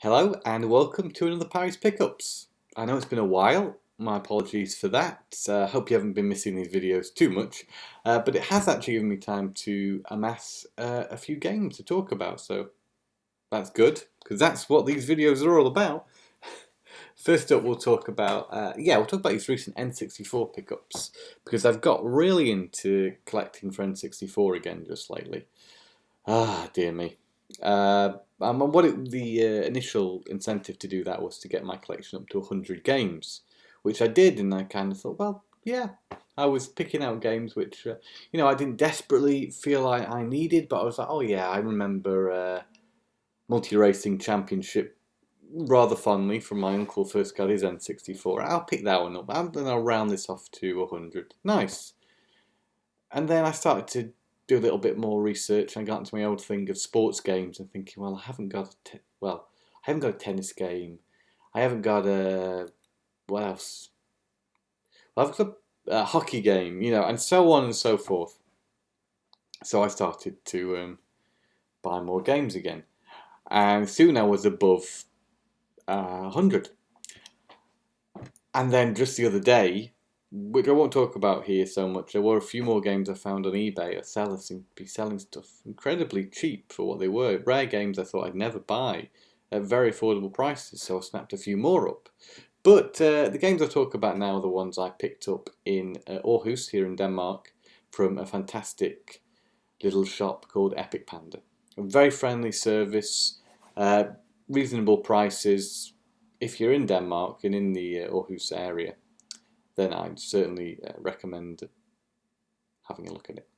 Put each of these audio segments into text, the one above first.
Hello and welcome to another Parry's Pickups. I know it's been a while, my apologies for that. Hope you haven't been missing these videos too much, but it has actually given me time to amass a few games to talk about, so that's good, because that's what these videos are all about. First up, we'll talk about these recent N64 pickups, because I've got really into collecting for N64 again just lately. Ah, dear me. The initial incentive to do that was to get my collection up to 100 games, which I did, and I kind of thought, well, yeah, I was picking out games which, I didn't desperately feel I needed, but I was like, oh yeah, I remember Multi-Racing Championship rather fondly from my uncle first got his N64. I'll pick that one up, and then I'll round this off to 100. Nice. And then I started to do a little bit more research. I got into my old thing of sports games and thinking, well, I haven't got a tennis game. I haven't got a what else? Well, I've got a hockey game, and so on and so forth. So I started to buy more games again, and soon I was above 100. And then just the other day, which I won't talk about here so much, there were a few more games I found on eBay. A seller seemed to be selling stuff incredibly cheap for what they were. Rare games I thought I'd never buy at very affordable prices, so I snapped a few more up. But the games I talk about now are the ones I picked up in Aarhus here in Denmark from a fantastic little shop called Epic Panda. A very friendly service, reasonable prices. If you're in Denmark and in the Aarhus area, then I'd certainly recommend having a look at it.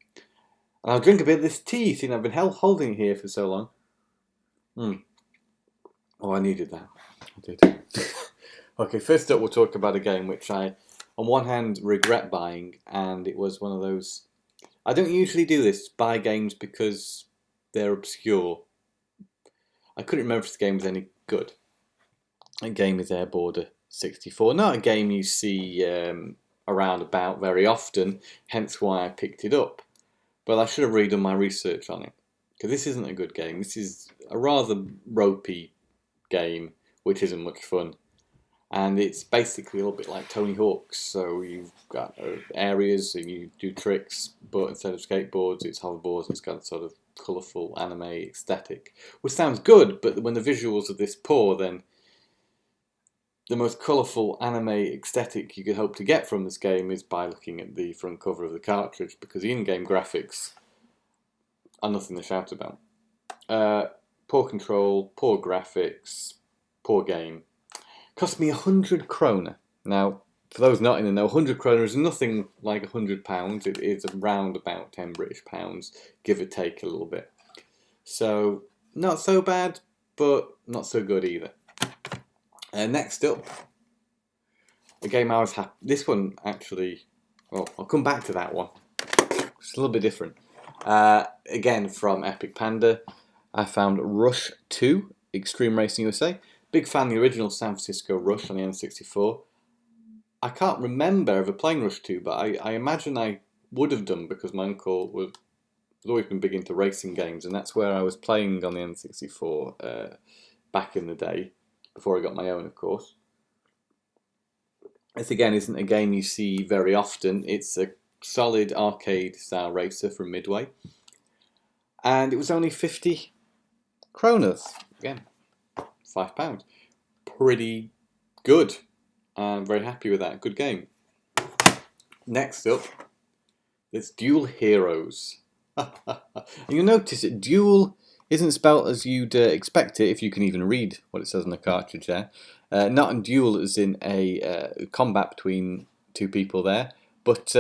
And I'll drink a bit of this tea, seeing I've been holding it here for so long. Oh, I needed that. I did. Okay, first up we'll talk about a game which I, on one hand, regret buying, and it was one of those... I don't usually do this, buy games because they're obscure. I couldn't remember if the game was any good. The game is Airborder 64. Not a game you see around about very often, hence why I picked it up. But I should have redone my research on it, because this isn't a good game. This is a rather ropey game, which isn't much fun. And it's basically a little bit like Tony Hawk's. So you've got areas and you do tricks, but instead of skateboards, it's hoverboards. It's got a sort of colourful anime aesthetic, which sounds good, but when the visuals are this poor, then the most colourful anime aesthetic you could hope to get from this game is by looking at the front cover of the cartridge, because the in-game graphics are nothing to shout about. Poor control, poor graphics, poor game. Cost me 100 kroner. Now, for those not in the know, 100 kroner is nothing like £100. It is around about 10 British pounds, give or take a little bit. So, not so bad, but not so good either. Next up, a game I was happy... This one, actually... Well, I'll come back to that one. It's a little bit different. Again, from Epic Panda, I found Rush 2, Extreme Racing USA. Big fan of the original San Francisco Rush on the N64. I can't remember ever playing Rush 2, but I imagine I would have done, because my uncle has always been big into racing games, and that's where I was playing on the N64 back in the day. Before I got my own, of course. This again isn't a game you see very often. It's a solid arcade style racer from Midway. And it was only 50 kroners. Again, £5. Pretty good. I'm very happy with that. Good game. Next up, there's Duel Heroes. And you'll notice that Duel isn't spelt as you'd expect it, if you can even read what it says on the cartridge there. Not in duel as in a combat between two people there, but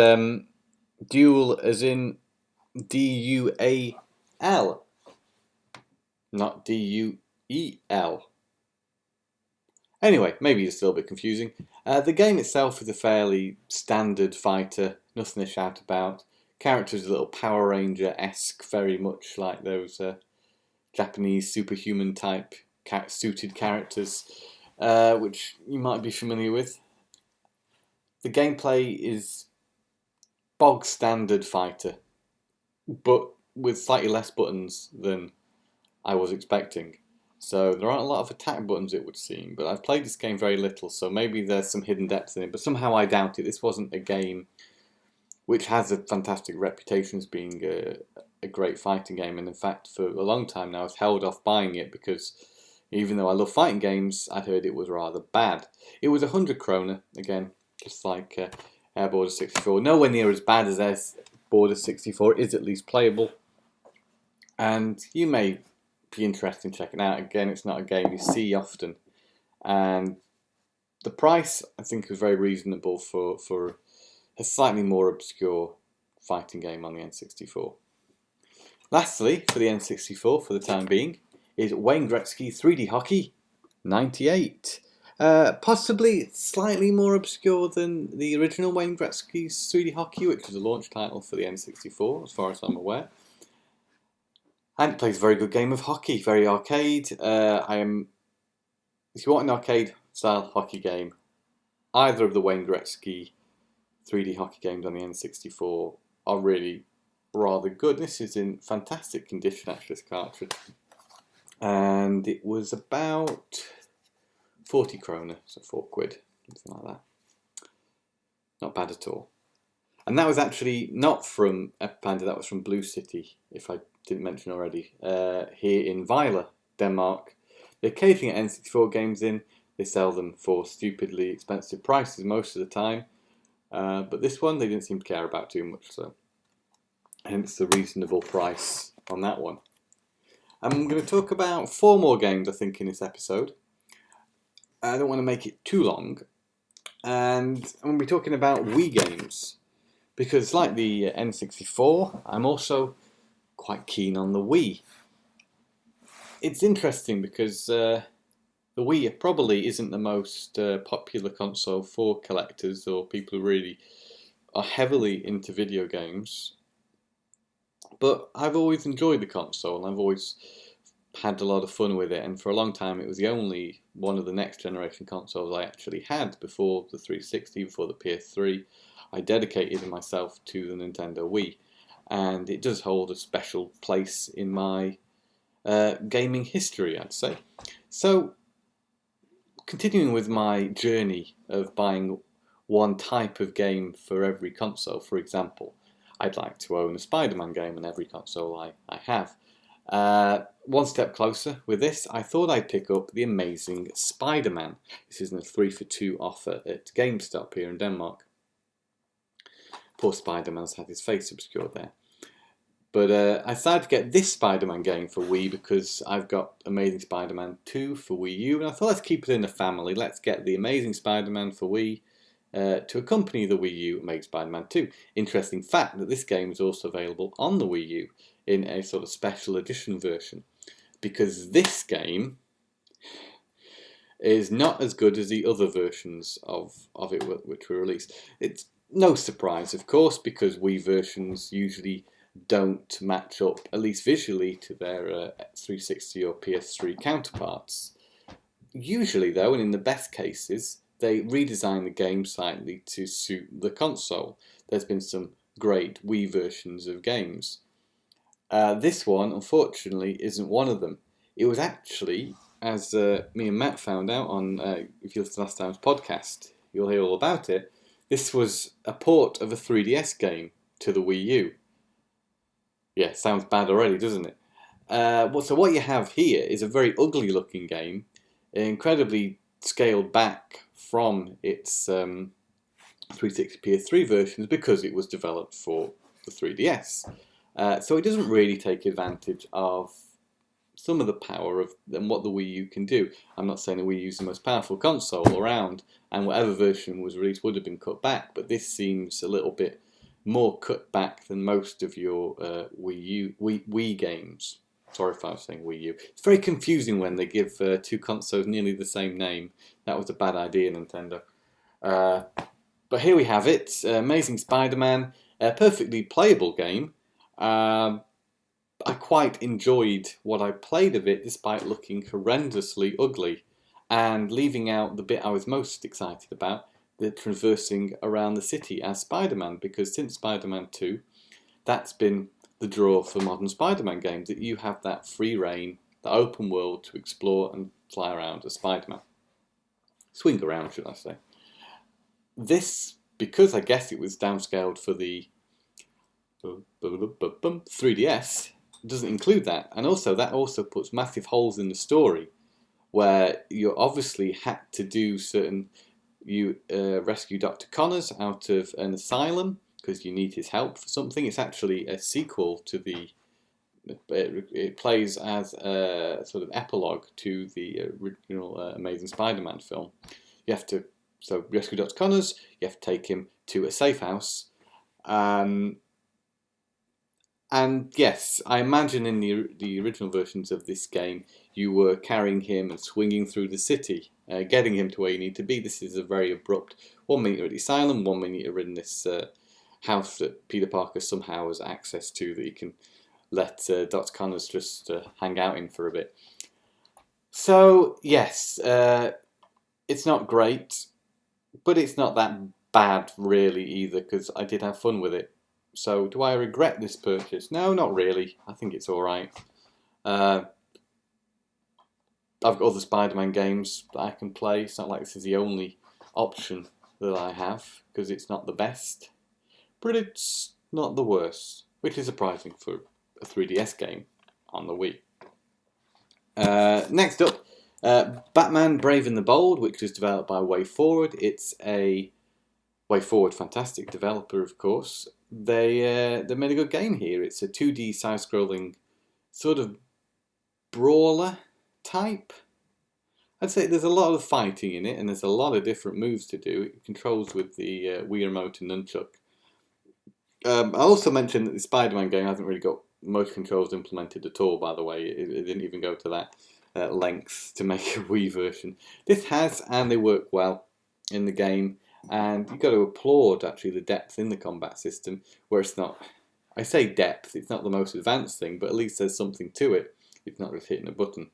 duel as in D-U-A-L, not D-U-E-L. Anyway, maybe it's still a bit confusing. The game itself is a fairly standard fighter, nothing to shout about. Characters are a little Power Ranger-esque, very much like those... Japanese superhuman type suited characters, which you might be familiar with. The gameplay is bog standard fighter, but with slightly less buttons than I was expecting. So there aren't a lot of attack buttons, it would seem, but I've played this game very little, so maybe there's some hidden depths in it, but somehow I doubt it. This wasn't a game which has a fantastic reputation as being a great fighting game, and in fact for a long time now I've held off buying it because even though I love fighting games, I'd heard it was rather bad. It was 100 kroner, again, just like Air Border 64. Nowhere near as bad as Air Border 64, it is at least playable, and you may be interested in checking out. Again, it's not a game you see often, and the price I think is very reasonable for a slightly more obscure fighting game on the N64. Lastly, for the N64 for the time being, is Wayne Gretzky 3D Hockey 98. Possibly slightly more obscure than the original Wayne Gretzky's 3D Hockey, which was a launch title for the N64, as far as I'm aware. And it plays a very good game of hockey, very arcade. If you want an arcade-style hockey game, either of the Wayne Gretzky 3D hockey games on the N64 are really rather good. This is in fantastic condition, actually, this cartridge. And it was about 40 kroner, so £4, something like that. Not bad at all. And that was actually not from Epipanda, that was from Blue City, if I didn't mention already, here in Vejle, Denmark. They occasionally get N64 games in. They sell them for stupidly expensive prices most of the time. But this one they didn't seem to care about too much, so hence the reasonable price on that one. I'm going to talk about 4 more games, I think, in this episode. I don't want to make it too long. And I'm going to be talking about Wii games. Because like the N64, I'm also quite keen on the Wii. It's interesting because the Wii probably isn't the most popular console for collectors or people who really are heavily into video games. But I've always enjoyed the console and I've always had a lot of fun with it, and for a long time it was the only one of the next generation consoles I actually had before the 360, before the PS3. I dedicated myself to the Nintendo Wii, and it does hold a special place in my gaming history, I'd say. So, continuing with my journey of buying one type of game for every console, for example, I'd like to own a SpiderMan game on every console I have. One step closer with this, I thought I'd pick up The Amazing SpiderMan. This is in a 3-for-2 offer at GameStop here in Denmark. Poor Spider-Man's had his face obscured there. But I decided to get this Spider-Man game for Wii because I've got Amazing Spider-Man 2 for Wii U, and I thought let's keep it in the family. Let's get the Amazing Spider-Man for Wii to accompany the Wii U Amazing Spider-Man 2. Interesting fact that this game is also available on the Wii U in a sort of special edition version, because this game is not as good as the other versions of it which were released. It's no surprise, of course, because Wii versions usually don't match up, at least visually, to their 360 or PS3 counterparts. Usually, though, and in the best cases, they redesign the game slightly to suit the console. There's been some great Wii versions of games. This one, unfortunately, isn't one of them. It was actually, as me and Matt found out on, if you listen to last time's podcast, you'll hear all about it. This was a port of a 3DS game to the Wii U. Yeah, sounds bad already, doesn't it? So what you have here is a very ugly looking game, incredibly scaled back from its 360 PS3 versions because it was developed for the 3DS. So it doesn't really take advantage of some of the power of what the Wii U can do. I'm not saying the Wii U is the most powerful console around, and whatever version was released would have been cut back, but this seems a little bit more cut back than most of your Wii games. Sorry if I was saying Wii U. It's very confusing when they give two consoles nearly the same name. That was a bad idea, Nintendo. But here we have it. Amazing Spider-Man. A perfectly playable game. I quite enjoyed what I played of it, despite looking horrendously ugly, and leaving out the bit I was most excited about, the traversing around the city as Spider-Man, because since Spider-Man 2, that's been the draw for modern Spider-Man games, that you have that free reign the open world to explore and fly around as Spider-Man. Swing around, should I say. This, because I guess it was downscaled for the 3DS, doesn't include that. And also, that also puts massive holes in the story, where you obviously had to do certain... You rescue Dr. Connors out of an asylum because you need his help for something. It's actually a sequel to the... It plays as a sort of epilogue to the original Amazing Spider-Man film. You have to rescue Dr. Connors. You have to take him to a safe house. And yes, I imagine in the original versions of this game, you were carrying him and swinging through the city, getting him to where you need to be. This is a very abrupt. 1 minute you're at the asylum, 1 minute you're in this house that Peter Parker somehow has access to that he can let Dr. Connors just hang out in for a bit. So, yes, it's not great, but it's not that bad really either, because I did have fun with it. So, do I regret this purchase? No, not really. I think it's alright. I've got other Spider-Man games that I can play. It's not like this is the only option that I have, because it's not the best. But it's not the worst, which is surprising for a 3DS game on the Wii. Next up, Batman Brave and the Bold, which was developed by WayForward. It's a WayForward, fantastic developer, of course. They made a good game here. It's a 2D side-scrolling sort of brawler type. I'd say there's a lot of fighting in it, and there's a lot of different moves to do. It controls with the Wii Remote and Nunchuck. I also mentioned that the Spider-Man game hasn't really got motion controls implemented at all, by the way. It didn't even go to that length to make a Wii version. This has, and they work well in the game. And you've got to applaud, actually, the depth in the combat system, where it's not... I say depth, it's not the most advanced thing, but at least there's something to it. It's not just hitting a button.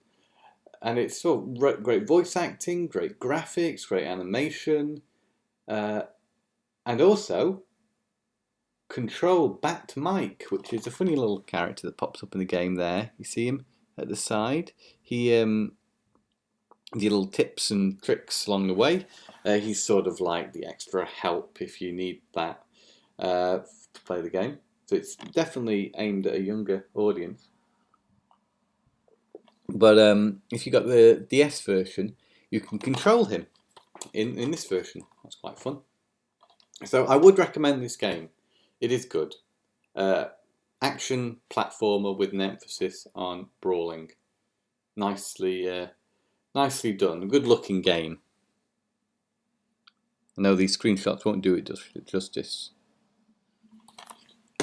And it's sort of great voice acting, great graphics, great animation. And also... Control Bat Mike, which is a funny little character that pops up in the game there. You see him at the side. He the little tips and tricks along the way. He's sort of like the extra help if you need that to play the game. So it's definitely aimed at a younger audience. But if you got the DS version, you can control him in this version. That's quite fun. So I would recommend this game. It is good. Action platformer with an emphasis on brawling. Nicely done. Good looking game. I know these screenshots won't do it justice.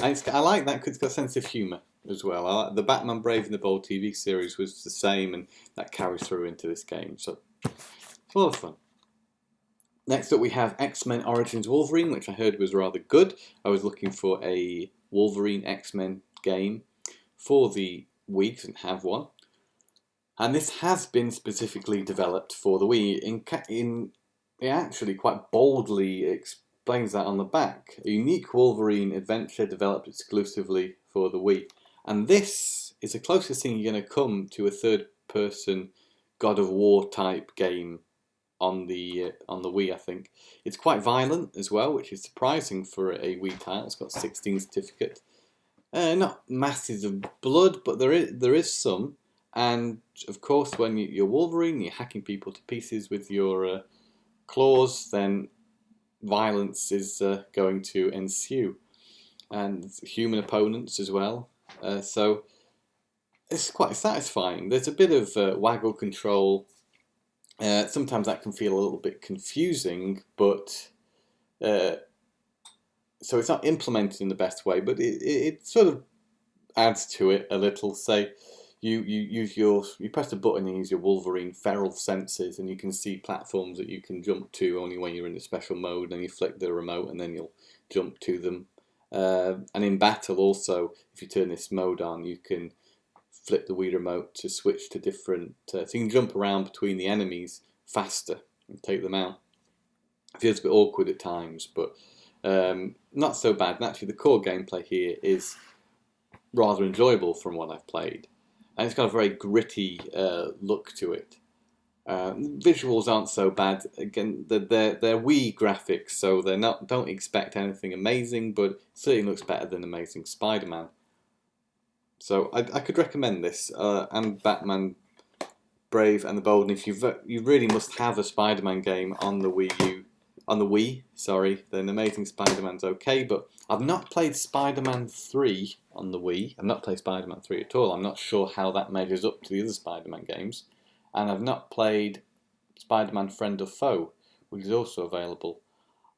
And I like that because it's got a sense of humour as well. The Batman Brave and the Bold TV series was the same, and that carries through into this game. So it's a lot of fun. Next up we have X-Men Origins Wolverine, which I heard was rather good. I was looking for a Wolverine X-Men game for the Wii, doesn't have one. And this has been specifically developed for the Wii. It actually quite boldly explains that on the back. A unique Wolverine adventure developed exclusively for the Wii. And this is the closest thing you're going to come to a third-person God of War type game on the Wii, I think. It's quite violent as well, which is surprising for a Wii title. It's got 16 certificate. Not masses of blood, but there is some. And of course, when you're Wolverine, you're hacking people to pieces with your claws, then violence is going to ensue, and human opponents as well. So it's quite satisfying. There's a bit of waggle control. Sometimes that can feel a little bit confusing, but so it's not implemented in the best way, but it sort of adds to it a little. Say you press a button and use your Wolverine feral senses, and you can see platforms that you can jump to only when you're in a special mode, and you flick the remote and then you'll jump to them. And in battle also, if you turn this mode on, you can flip the Wii remote to switch to different... so you can jump around between the enemies faster and take them out. It feels a bit awkward at times, but not so bad. And actually the core gameplay here is rather enjoyable from what I've played. and it's got a very gritty look to it. Visuals aren't so bad. Again, they're Wii graphics, so they're not. Don't expect anything amazing, but it certainly looks better than Amazing Spider-Man. So I could recommend this, and Batman Brave and the Bold. And if you really must have a Spider-Man game on the Wii, sorry, then Amazing Spider-Man's okay. But I've not played Spider-Man 3 on the Wii. I've not played Spider-Man 3 at all. I'm not sure how that measures up to the other Spider-Man games. And I've not played Spider-Man Friend or Foe, which is also available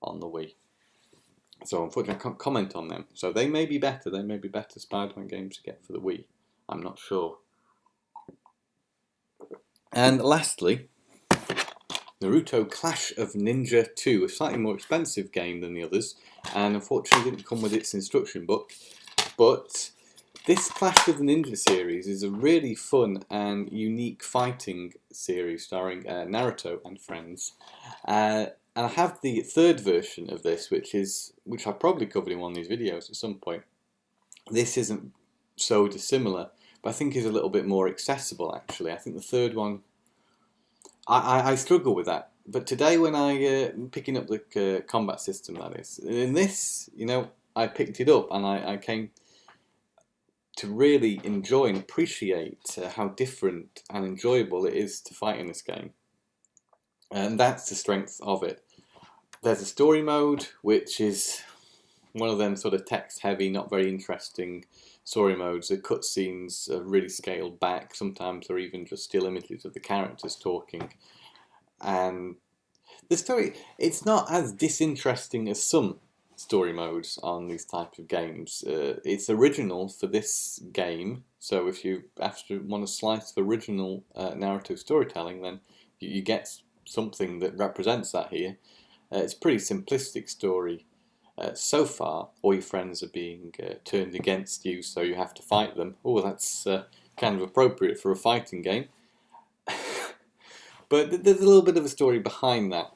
on the Wii. So unfortunately I can't comment on them. So they may be better. They may be better Spider-Man games to get for the Wii. I'm not sure. And lastly, Naruto Clash of Ninja 2, a slightly more expensive game than the others, and unfortunately didn't come with its instruction book. But this Clash of the Ninja series is a really fun and unique fighting series starring Naruto and friends. And I have the third version of this, which I've probably covered in one of these videos at some point. This isn't so dissimilar, but I think is a little bit more accessible actually. I think the third one, I struggle with that. But today when picking up the combat system, that is, in this, I picked it up and I came to really enjoy and appreciate how different and enjoyable it is to fight in this game. And that's the strength of it. There's a story mode, which is one of them sort of text-heavy, not very interesting story modes. The cutscenes are really scaled back. Sometimes they're even just still images of the characters talking. And the story, it's not as disinteresting as some story modes on these types of games. It's original for this game, so if you want a slice of original Naruto storytelling, then you get something that represents that here. It's a pretty simplistic story so far. All your friends are being turned against you, so you have to fight them. Oh, that's kind of appropriate for a fighting game. But there's a little bit of a story behind that.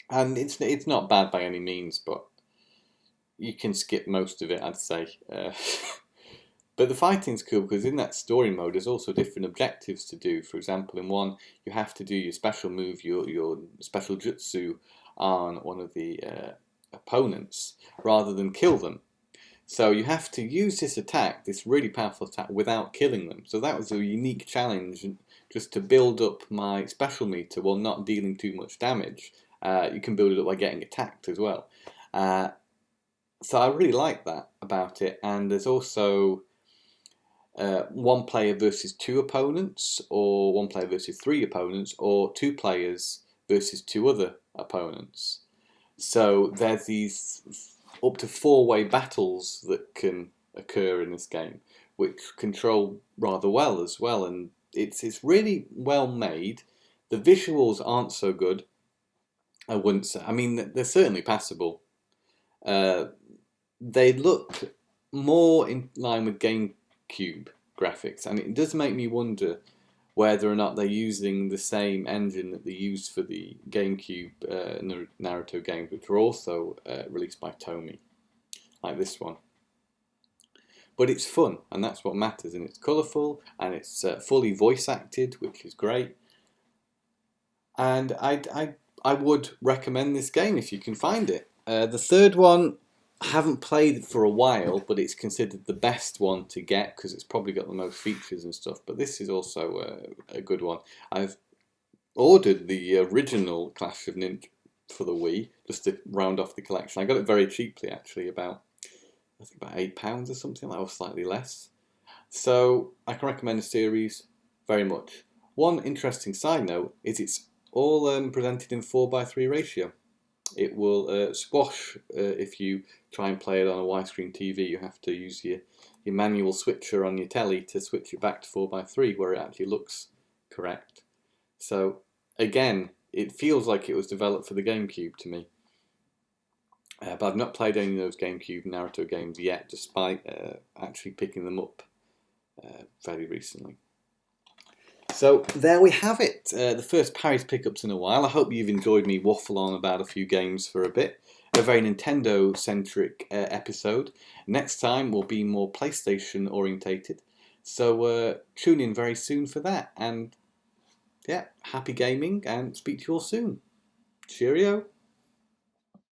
And it's not bad by any means, but you can skip most of it, I'd say. But the fighting's cool because in that story mode there's also different objectives to do. For example, in one you have to do your special move, your special jutsu on one of the opponents rather than kill them. So you have to use this attack, this really powerful attack, without killing them. So that was a unique challenge, just to build up my special meter while not dealing too much damage. You can build it up by getting attacked as well. So I really like that about it. And there's also one player versus two opponents, or one player versus three opponents, or two players versus two other opponents. So there's these up to four-way battles that can occur in this game, which control rather well as well. And it's really well made. The visuals aren't so good, I wouldn't say. I mean, they're certainly passable. They look more in line with GameCube graphics, and it does make me wonder whether or not they're using the same engine that they used for the GameCube Naruto games, which were also released by Tomy, like this one. But it's fun, and that's what matters, and it's colourful, and it's fully voice acted, which is great. And I would recommend this game if you can find it. The third one, I haven't played it for a while, but it's considered the best one to get because it's probably got the most features and stuff. But this is also a good one. I've ordered the original Clash of Ninja for the Wii just to round off the collection. I got it very cheaply actually, I think about £8 or something. That was slightly less. So I can recommend the series very much. One interesting side note is it's all presented in 4:3 ratio. It will squash if you try and play it on a widescreen TV. You have to use your manual switcher on your telly to switch it back to 4:3 where it actually looks correct. So again, it feels like it was developed for the GameCube to me. But I've not played any of those GameCube Naruto games yet, despite actually picking them up fairly recently. So there we have it, the first Parry's pickups in a while. I hope you've enjoyed me waffle on about a few games for a bit. A very Nintendo-centric episode. Next time will be more PlayStation orientated. So tune in very soon for that. And yeah, happy gaming and speak to you all soon. Cheerio.